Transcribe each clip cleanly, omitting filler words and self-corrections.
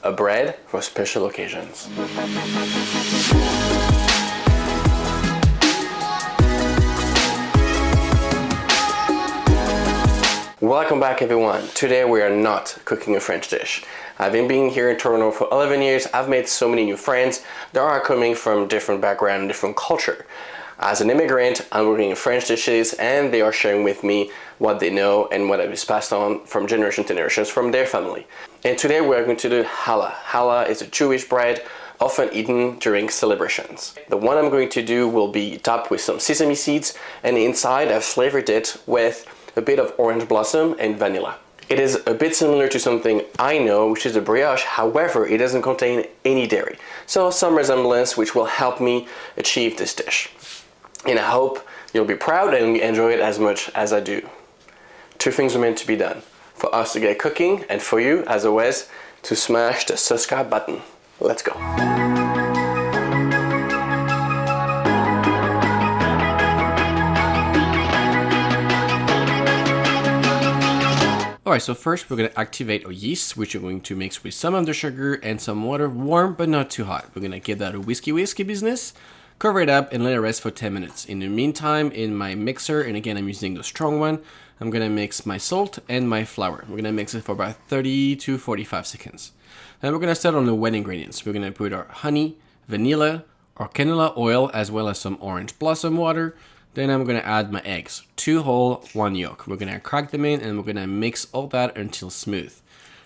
a bread for special occasions. Welcome back everyone. Today we are not cooking a French dish. I've been being here in Toronto for 11 years. I've made so many new friends that are coming from different background and different culture. As an immigrant, I'm working in French dishes and they are sharing with me what they know and what is passed on from generation to generations from their family. And today we are going to do challah. Challah is a Jewish bread often eaten during celebrations. The one I'm going to do will be topped with some sesame seeds, and inside I've flavored it with a bit of orange blossom and vanilla. It is a bit similar to something I know, which is a brioche. However, it doesn't contain any dairy. So some resemblance which will help me achieve this dish. And I hope you'll be proud and enjoy it as much as I do. Two things are meant to be done. For us to get cooking, and for you, as always, to smash the subscribe button. Let's go. Alright, so first we're going to activate our yeast, which we're going to mix with some of the sugar and some water, warm but not too hot. We're going to give that a whiskey business, cover it up and let it rest for 10 minutes. In the meantime, in my mixer, and again I'm using the strong one, I'm going to mix my salt and my flour. We're going to mix it for about 30 to 45 seconds. Then we're going to start on the wet ingredients. We're going to put our honey, vanilla, our canola oil, as well as some orange blossom water. Then I'm going to add my eggs, 2 whole, 1 yolk. We're going to crack them in and we're going to mix all that until smooth.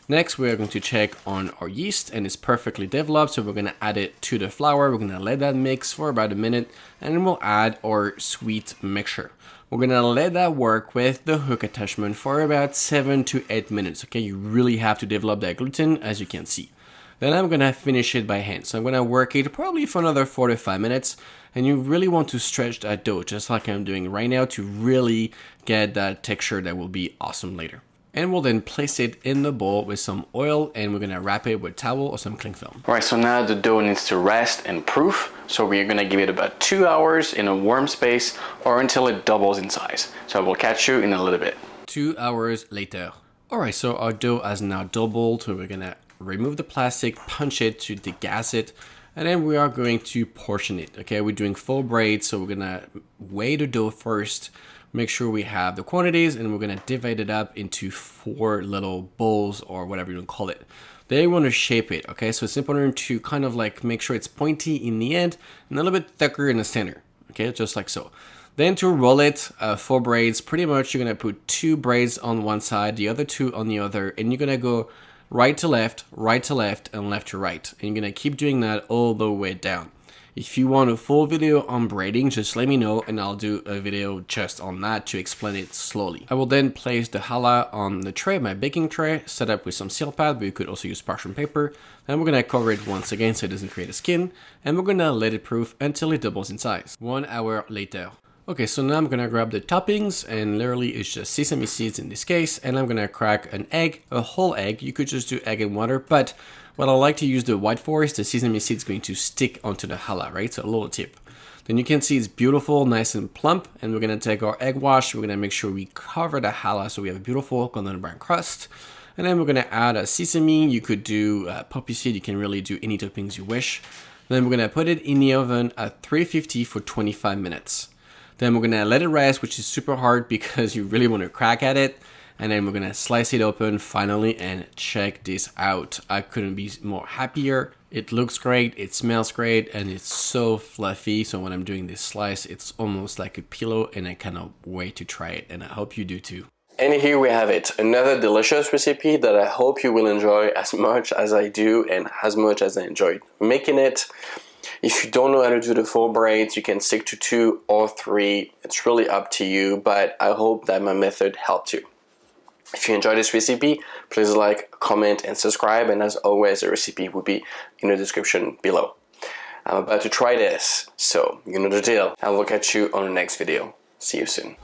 Next, we are going to check on our yeast and it's perfectly developed. So we're going to add it to the flour. We're going to let that mix for about a minute and then we'll add our sweet mixture. We're going to let that work with the hook attachment for about 7 to 8 minutes. Okay, you really have to develop that gluten, as you can see. Then I'm going to finish it by hand. So I'm going to work it probably for another 4 to 5 minutes. And you really want to stretch that dough, just like I'm doing right now, to really get that texture that will be awesome later. And we'll then place it in the bowl with some oil and we're going to wrap it with towel or some cling film. All right, so now the dough needs to rest and proof. So we're going to give it about 2 hours in a warm space or until it doubles in size. So we'll catch you in a little bit. 2 hours later. All right, so our dough has now doubled. So we're going to remove the plastic, punch it to degas it. And then we are going to portion it, okay? We're doing full braids, so we're gonna weigh the dough first, make sure we have the quantities, and we're gonna divide it up into 4 little bowls or whatever you want to call it. Then you want to shape it, okay? So it's important to kind of like make sure it's pointy in the end and a little bit thicker in the center, okay? Just like so. Then to roll it, 4 braids, pretty much you're gonna put 2 braids on one side, the other 2 on the other, and you're gonna go right to left, and left to right. And you're gonna keep doing that all the way down. If you want a full video on braiding, just let me know and I'll do a video just on that to explain it slowly. I will then place the challah on the tray, my baking tray, set up with some seal pad, but you could also use parchment paper. Then we're gonna cover it once again so it doesn't create a skin. And we're gonna let it proof until it doubles in size. 1 hour later. Okay, so now I'm gonna grab the toppings, and literally it's just sesame seeds in this case, and I'm gonna crack an egg, a whole egg. You could just do egg and water, but what I like to use the white for is the sesame seeds going to stick onto the challah, right? So a little tip. Then you can see it's beautiful, nice and plump, and we're gonna take our egg wash, we're gonna make sure we cover the challah so we have a beautiful golden brown crust. And then we're gonna add a sesame. You could do poppy seed, you can really do any toppings you wish. Then we're gonna put it in the oven at 350 for 25 minutes. Then we're gonna let it rest, which is super hard because you really want to crack at it. And then we're gonna slice it open finally and check this out. I couldn't be more happier. It looks great, it smells great, and it's so fluffy. So when I'm doing this slice, it's almost like a pillow and I cannot wait to try it. And I hope you do too. And here we have it, another delicious recipe that I hope you will enjoy as much as I do and as much as I enjoyed making it. If you don't know how to do the full braids, you can stick to 2 or 3. It's really up to you, but I hope that my method helped you. If you enjoyed this recipe, please like, comment, and subscribe. And as always, the recipe will be in the description below. I'm about to try this, so you know the deal. I'll look at you on the next video. See you soon.